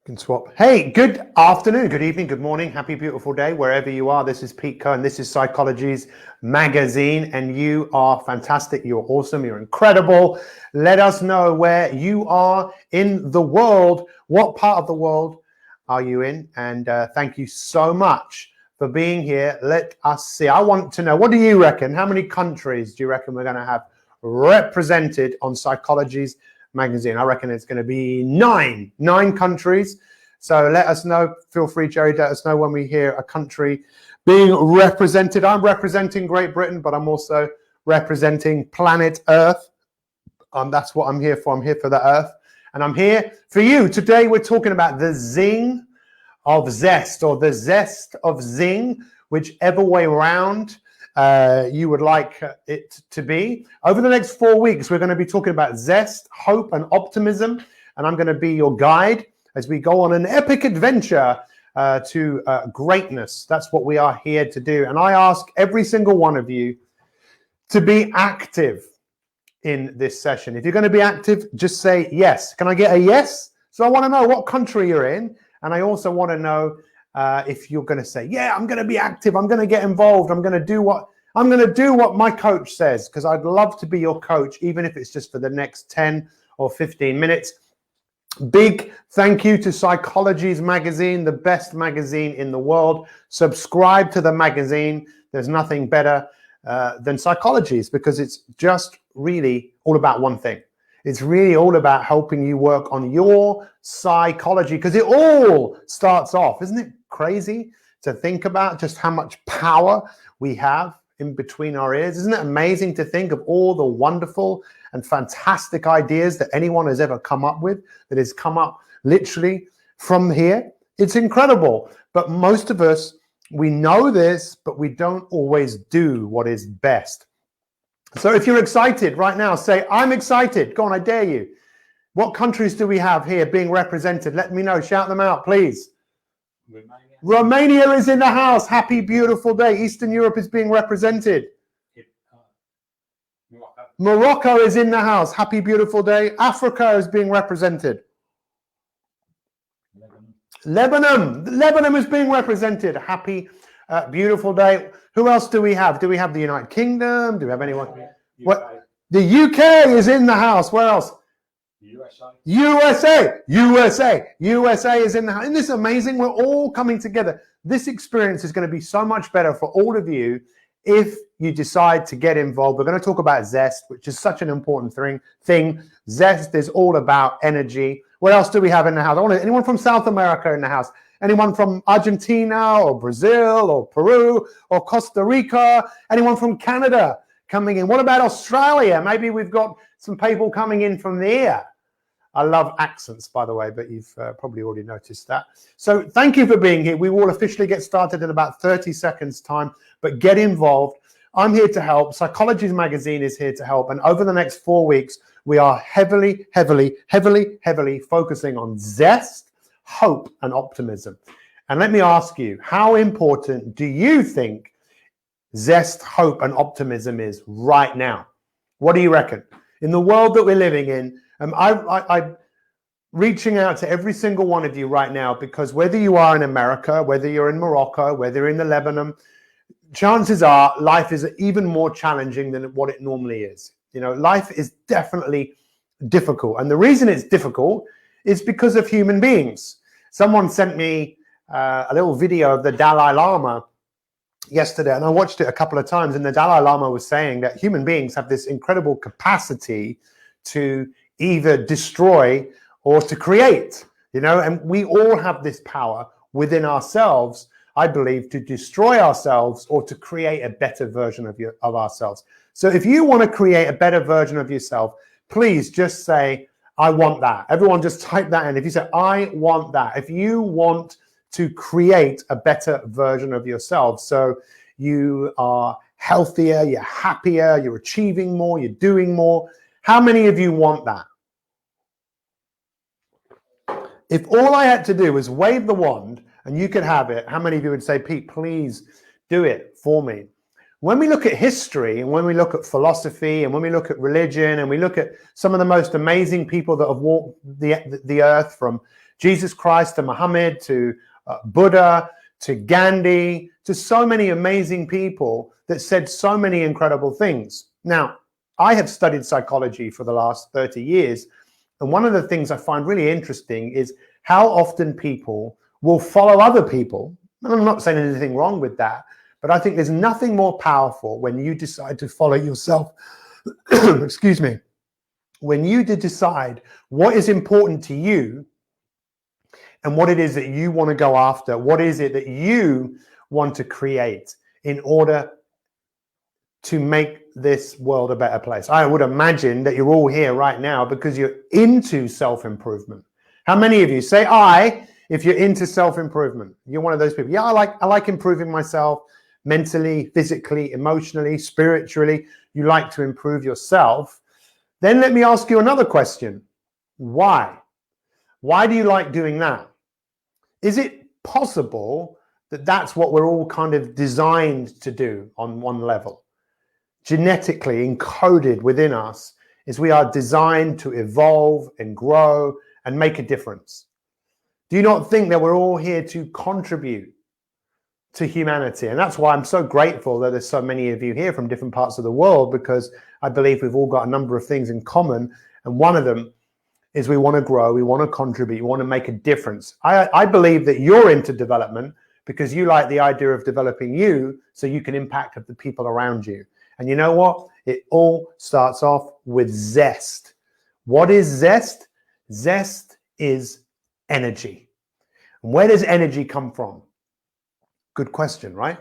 Can swap. Hey, good afternoon, good evening, good morning, happy beautiful day, wherever you are. This is Pete Cohen. This is Psychology's magazine, and you are fantastic. You're awesome. You're incredible. Let us know where you are in the world. What part of the world are you in? And thank you so much for being here. Let us see. I want to know, what do you reckon? How many countries do you reckon we're going to have represented on Psychology's magazine? I reckon it's going to be nine countries. So let us know. Feel free, Jerry, to let us know when we hear a country being represented. I'm representing Great Britain, but I'm also representing planet Earth. That's what I'm here for. I'm here for the Earth, and I'm here for you. Today we're talking about the Zing of Zest, or the Zest of Zing, whichever way around you would like it to be. Over the next 4 weeks, we're going to be talking about zest, hope, and optimism. And I'm going to be your guide as we go on an epic adventure to greatness. That's what we are here to do. And I ask every single one of you to be active in this session. If you're going to be active, just say yes. Can I get a yes? So I want to know what country you're in. And I also want to know if you're going to say, yeah, I'm going to be active. I'm going to get involved. I'm going to do what my coach says, because I'd love to be your coach, even if it's just for the next 10 or 15 minutes. Big thank you to Psychology's magazine, the best magazine in the world. Subscribe to the magazine. There's nothing better than Psychology's, because it's just really all about one thing. It's really all about helping you work on your psychology, because it all starts off. Isn't it crazy to think about just how much power we have in between our ears? Isn't it amazing to think of all the wonderful and fantastic ideas that anyone has ever come up with, that has come up literally from here? It's incredible. But most of us, we know this, but we don't always do what is best. So if you're excited right now, say, I'm excited. Go on, I dare you. What countries do we have here being represented? Let me know. Shout them out, please. Romania is in the house. Happy, beautiful day. Eastern Europe is being represented. Morocco is in the house. Happy, beautiful day. Africa is being represented. Lebanon is being represented. Happy, beautiful day. Who else do we have? Do we have the United Kingdom? Do we have anyone? What? The UK is in the house. Where else? USA is in the house. Isn't this amazing? We're all coming together. This experience is going to be so much better for all of you if you decide to get involved. We're going to talk about zest, which is such an important thing. Zest is all about energy. What else do we have in the house? Anyone from South America in the house? Anyone from Argentina or Brazil or Peru or Costa Rica? Anyone from Canada coming in? What about Australia? Maybe we've got some people coming in from there. I love accents, by the way, but you've probably already noticed that. So thank you for being here. We will officially get started in about 30 seconds time, but get involved. I'm here to help. Psychology's magazine is here to help. And over the next 4 weeks, we are heavily focusing on zest, hope, and optimism. And let me ask you, how important do you think zest, hope, and optimism is right now? What do you reckon? In the world that we're living in, I'm reaching out to every single one of you right now, because whether you are in America, whether you're in Morocco, whether you're in the Lebanon, chances are life is even more challenging than what it normally is. You know, life is definitely difficult. And the reason it's difficult is because of human beings. Someone sent me a little video of the Dalai Lama yesterday, and I watched it a couple of times, and the Dalai Lama was saying that human beings have this incredible capacity to either destroy or to create, and we all have this power within ourselves, I believe, to destroy ourselves or to create a better version of ourselves. So if you want to create a better version of yourself, please just say, I want that. Everyone just type that in. If you say, I want that, if you want to create a better version of yourself, so you are healthier, you're happier, you're achieving more, you're doing more, how many of you want that? If all I had to do was wave the wand and you could have it, how many of you would say, Pete, please do it for me? When we look at history, and when we look at philosophy, and when we look at religion, and we look at some of the most amazing people that have walked the earth, from Jesus Christ to Muhammad to Buddha to Gandhi to so many amazing people that said so many incredible things. Now, I have studied psychology for the last 30 years, and one of the things I find really interesting is how often people will follow other people. And I'm not saying anything wrong with that, but I think there's nothing more powerful when you decide to follow yourself. Excuse me. When you decide what is important to you and what it is that you want to go after, what is it that you want to create in order to make this world a better place. I would imagine that you're all here right now because you're into self-improvement. How many of you say I if you're into self-improvement? You're one of those people. Yeah, I like improving myself mentally, physically, emotionally, spiritually. You like to improve yourself. Then let me ask you another question. Why? Why do you like doing that? Is it possible that that's what we're all kind of designed to do on one level? Genetically encoded within us is we are designed to evolve and grow and make a difference. Do you not think that we're all here to contribute to humanity? And that's why I'm so grateful that there's so many of you here from different parts of the world, because I believe we've all got a number of things in common. And one of them is we want to grow, we want to contribute, we want to make a difference. I believe that you're into development because you like the idea of developing you so you can impact the people around you. And you know what? It all starts off with zest. What is zest? Zest is energy. And where does energy come from? Good question, right?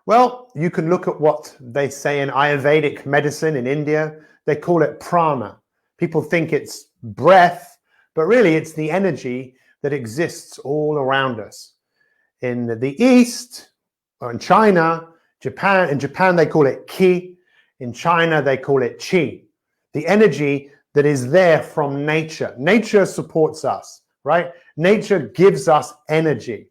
Well, you can look at what they say in Ayurvedic medicine in India. They call it prana. People think it's breath, but really it's the energy that exists all around us. In the East, or in China, Japan, in Japan they call it ki. In China they call it chi. The energy that is there from nature. Nature supports us, right? Nature gives us energy.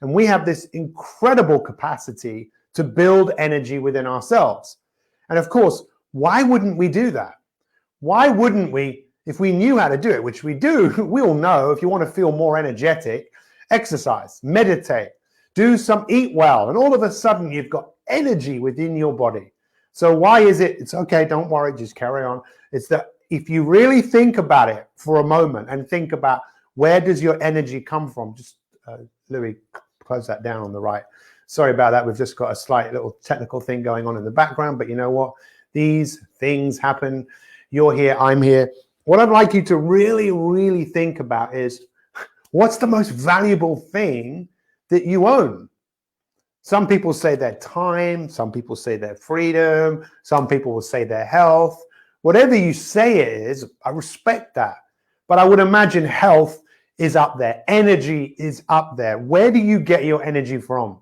And we have this incredible capacity to build energy within ourselves. And of course, why wouldn't we do that? Why wouldn't we, if we knew how to do it, which we do, we all know if you want to feel more energetic, exercise, meditate, eat well, and all of a sudden you've got energy within your body. So why is it? It's okay, don't worry, just carry on. It's that if you really think about it for a moment and think about where does your energy come from, just Louis, close that down on the right. Sorry about that. We've just got a slight little technical thing going on in the background, but you know what? These things happen. You're here, I'm here. What I'd like you to really, really think about is what's the most valuable thing that you own? Some people say their time, some people say their freedom, some people will say their health. Whatever you say it is, I respect that. But I would imagine health is up there. Energy is up there. Where do you get your energy from?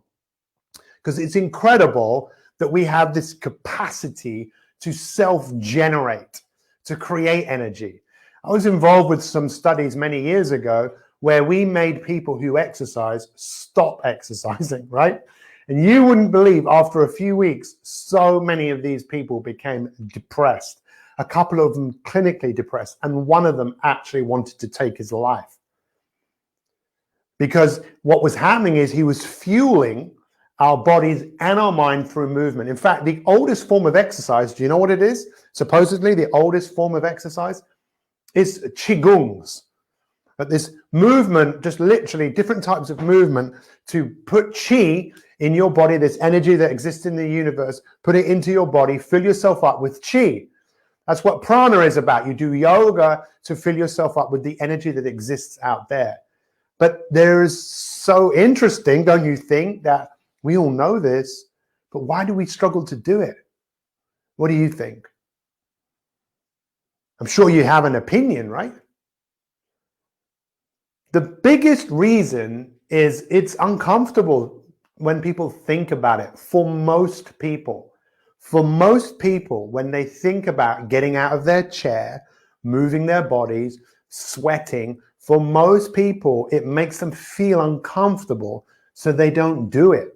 Because it's incredible that we have this capacity to self-generate, to create energy. I was involved with some studies many years ago where we made people who exercise stop exercising, right? And you wouldn't believe after a few weeks, so many of these people became depressed. A couple of them clinically depressed, and one of them actually wanted to take his life. Because what was happening is he was fueling our bodies and our mind through movement. In fact, the oldest form of exercise, do you know what it is? Supposedly the oldest form of exercise is Qigongs. But this movement, just literally different types of movement to put Qi in your body, this energy that exists in the universe, put it into your body, fill yourself up with Qi. That's what prana is about. You do yoga to fill yourself up with the energy that exists out there. But there's so interesting, don't you think, that we all know this, but why do we struggle to do it? What do you think? I'm sure you have an opinion, right? The biggest reason is it's uncomfortable when people think about it. For most people, when they think about getting out of their chair, moving their bodies, sweating, for most people, it makes them feel uncomfortable, so they don't do it.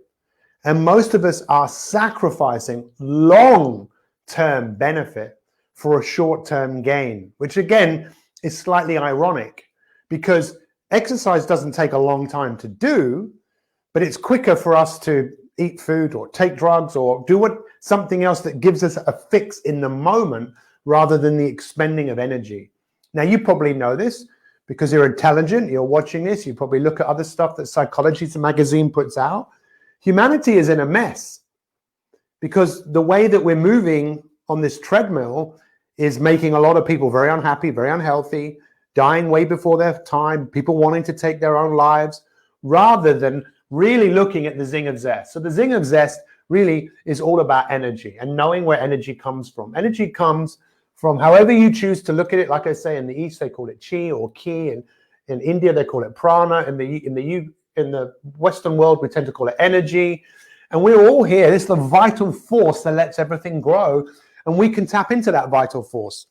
And most of us are sacrificing long-term benefit for a short-term gain, which again is slightly ironic because Exercise doesn't take a long time to do, but it's quicker for us to eat food or take drugs or do something else that gives us a fix in the moment rather than the expending of energy. Now, you probably know this because you're intelligent, you're watching this, you probably look at other stuff that Psychology magazine puts out. Humanity is in a mess because the way that we're moving on this treadmill is making a lot of people very unhappy, very unhealthy, dying way before their time, people wanting to take their own lives, rather than really looking at the Zing of Zest. So the Zing of Zest really is all about energy and knowing where energy comes from. Energy comes from however you choose to look at it. Like I say, in the East, they call it chi or ki. And in India, they call it prana. In the Western world, we tend to call it energy. And we're all here. It's the vital force that lets everything grow. And we can tap into that vital force.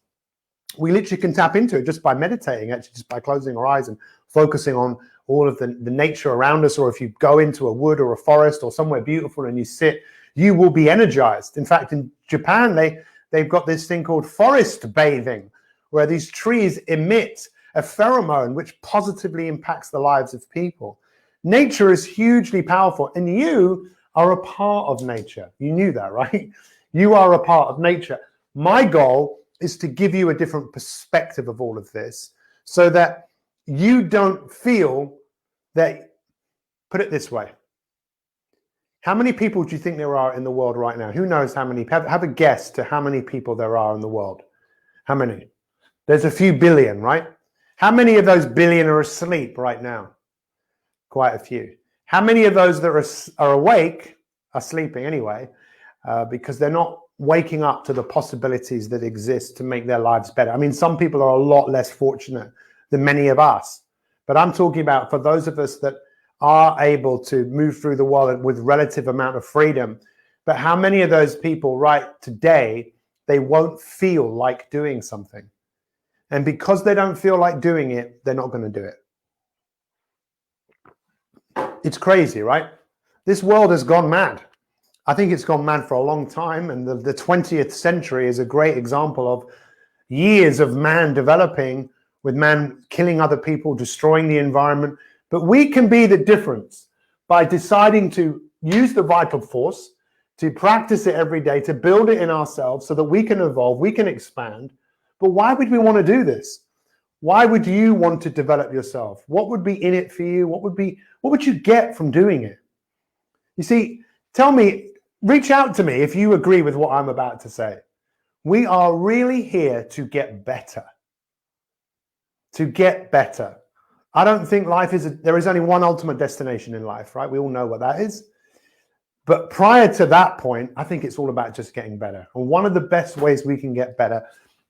We literally can tap into it just by meditating, actually, just by closing our eyes and focusing on all of the nature around us. Or if you go into a wood or a forest or somewhere beautiful and you sit, you will be energized. In fact, in Japan, they've got this thing called forest bathing, where these trees emit a pheromone which positively impacts the lives of people. Nature is hugely powerful, and you are a part of nature. You knew that, right? You are a part of nature. My goal is to give you a different perspective of all of this so that you don't feel that, put it this way. How many people do you think there are in the world right now? Who knows how many? Have a guess to how many people there are in the world. How many? There's a few billion, right? How many of those billion are asleep right now? Quite a few. How many of those that are awake are sleeping anyway, because they're not waking up to the possibilities that exist to make their lives better? I mean, some people are a lot less fortunate than many of us, but I'm talking about for those of us that are able to move through the world with relative amount of freedom. But how many of those people right today, they won't feel like doing something? And because they don't feel like doing it, they're not going to do it. It's crazy, right? This world has gone mad. I think it's gone mad for a long time. And the 20th century is a great example of years of man developing, with man killing other people, destroying the environment. But we can be the difference by deciding to use the vital force, to practice it every day, to build it in ourselves so that we can evolve, we can expand. But why would we want to do this? Why would you want to develop yourself? What would be in it for you? What would you get from doing it? You see, tell me, reach out to me if you agree with what I'm about to say. We are really here to get better. To get better. I don't think there is only one ultimate destination in life, right? We all know what that is. But prior to that point, I think it's all about just getting better. And one of the best ways we can get better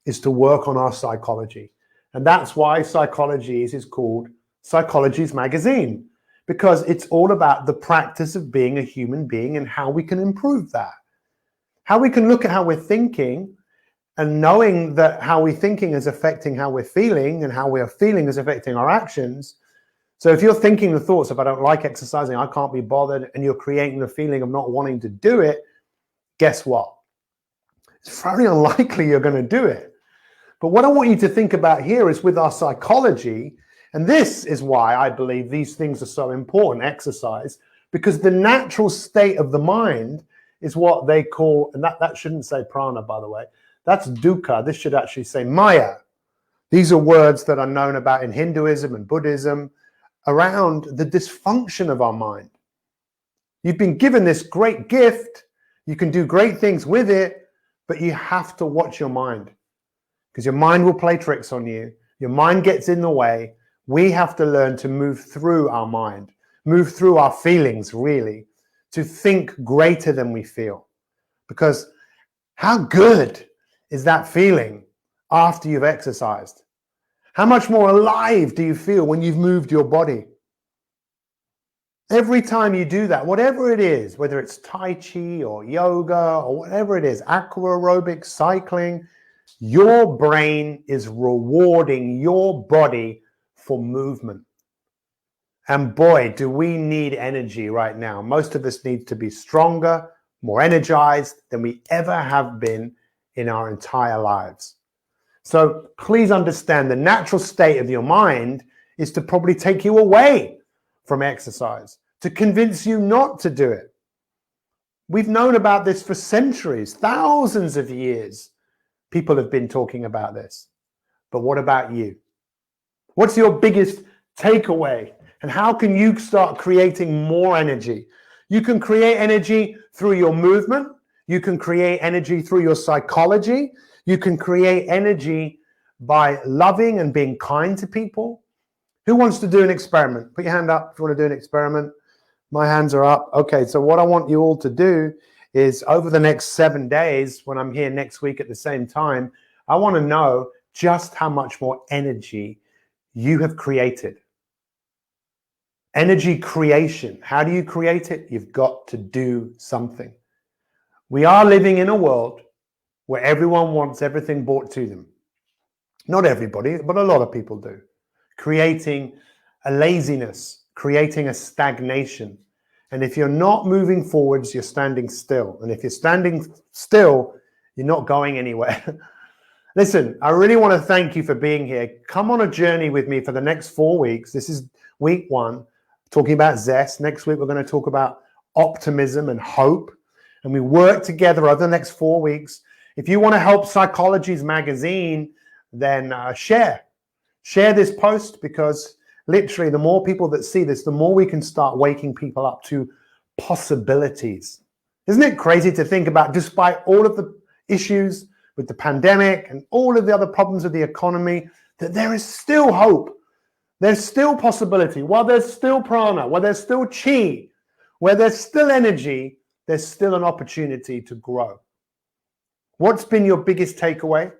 is to work on our psychology. And that's why Psychologies is called Psychologies Magazine, because it's all about the practice of being a human being and how we can improve that. How we can look at how we're thinking, and knowing that how we're thinking is affecting how we're feeling, and how we're feeling is affecting our actions. So if you're thinking the thoughts of, I don't like exercising, I can't be bothered, and you're creating the feeling of not wanting to do it, guess what? It's very unlikely you're going to do it. But what I want you to think about here is with our psychology, and this is why I believe these things are so important, exercise, because the natural state of the mind is what they call, and that shouldn't say prana, by the way, that's dukkha. This should actually say maya. These are words that are known about in Hinduism and Buddhism around the dysfunction of our mind. You've been given this great gift. You can do great things with it, but you have to watch your mind, because your mind will play tricks on you. Your mind gets in the way. We have to learn to move through our mind, move through our feelings, really, to think greater than we feel. Because how good is that feeling after you've exercised? How much more alive do you feel when you've moved your body? Every time you do that, whatever it is, whether it's Tai Chi or yoga or whatever it is, aqua aerobics, cycling, your brain is rewarding your body for movement. And boy, do we need energy right now. Most of us need to be stronger, more energized than we ever have been in our entire lives. So please understand the natural state of your mind is to probably take you away from exercise, to convince you not to do it. We've known about this for centuries, thousands of years. People have been talking about this. But what about you? What's your biggest takeaway? And how can you start creating more energy? You can create energy through your movement. You can create energy through your psychology. You can create energy by loving and being kind to people. Who wants to do an experiment? Put your hand up if you want to do an experiment. My hands are up. Okay, so what I want you all to do is over the next 7 days, when I'm here next week at the same time, I want to know just how much more energy you have created. Energy creation. How do you create it? You've got to do something. We are living in a world where everyone wants everything brought to them. Not everybody, but a lot of people do. Creating a laziness, creating a stagnation. And if you're not moving forwards, you're standing still. And if you're standing still, you're not going anywhere. Listen, I really want to thank you for being here. Come on a journey with me for the next 4 weeks. This is week 1, talking about zest. Next week, we're going to talk about optimism and hope. And we work together over the next 4 weeks. If you want to help Psychologies Magazine, then share this post, because literally the more people that see this, the more we can start waking people up to possibilities. Isn't it crazy to think about, despite all of the issues with the pandemic and all of the other problems with the economy, that there is still hope. There's still possibility. While there's still prana, while there's still chi, where there's still energy, there's still an opportunity to grow. What's been your biggest takeaway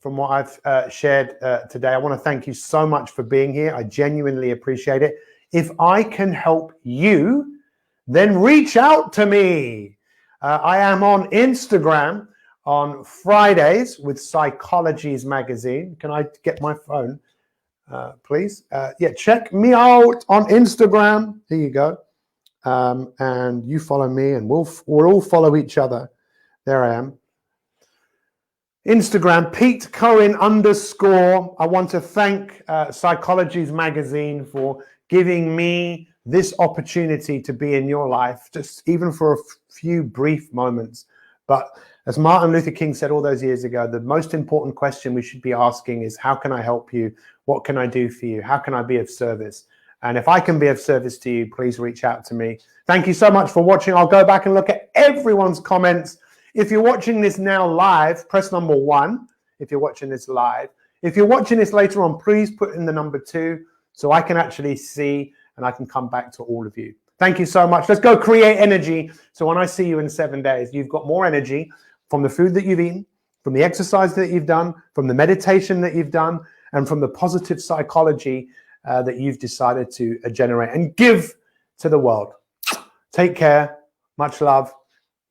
from what I've shared today? I want to thank you so much for being here. I genuinely appreciate it. If I can help you, then reach out to me. I am on Instagram on Fridays with Psychologies Magazine. Can I get my phone, please? Yeah, check me out on Instagram. Here you go. And you follow me, and we'll all follow each other. There I am. Instagram, Pete Cohen _. I want to thank Psychologies Magazine for giving me this opportunity to be in your life, just even for a few brief moments. But as Martin Luther King said all those years ago, the most important question we should be asking is, how can I help you? What can I do for you? How can I be of service? And if I can be of service to you, please reach out to me. Thank you so much for watching. I'll go back and look at everyone's comments. If you're watching this now live, press number 1. If you're watching this live. If you're watching this later on, please put in the number 2 so I can actually see and I can come back to all of you. Thank you so much. Let's go create energy. So when I see you in 7 days, you've got more energy from the food that you've eaten, from the exercise that you've done, from the meditation that you've done, and from the positive psychology that you've decided to generate and give to the world. Take care. Much love.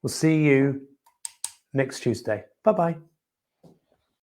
We'll see you next Tuesday. Bye-bye.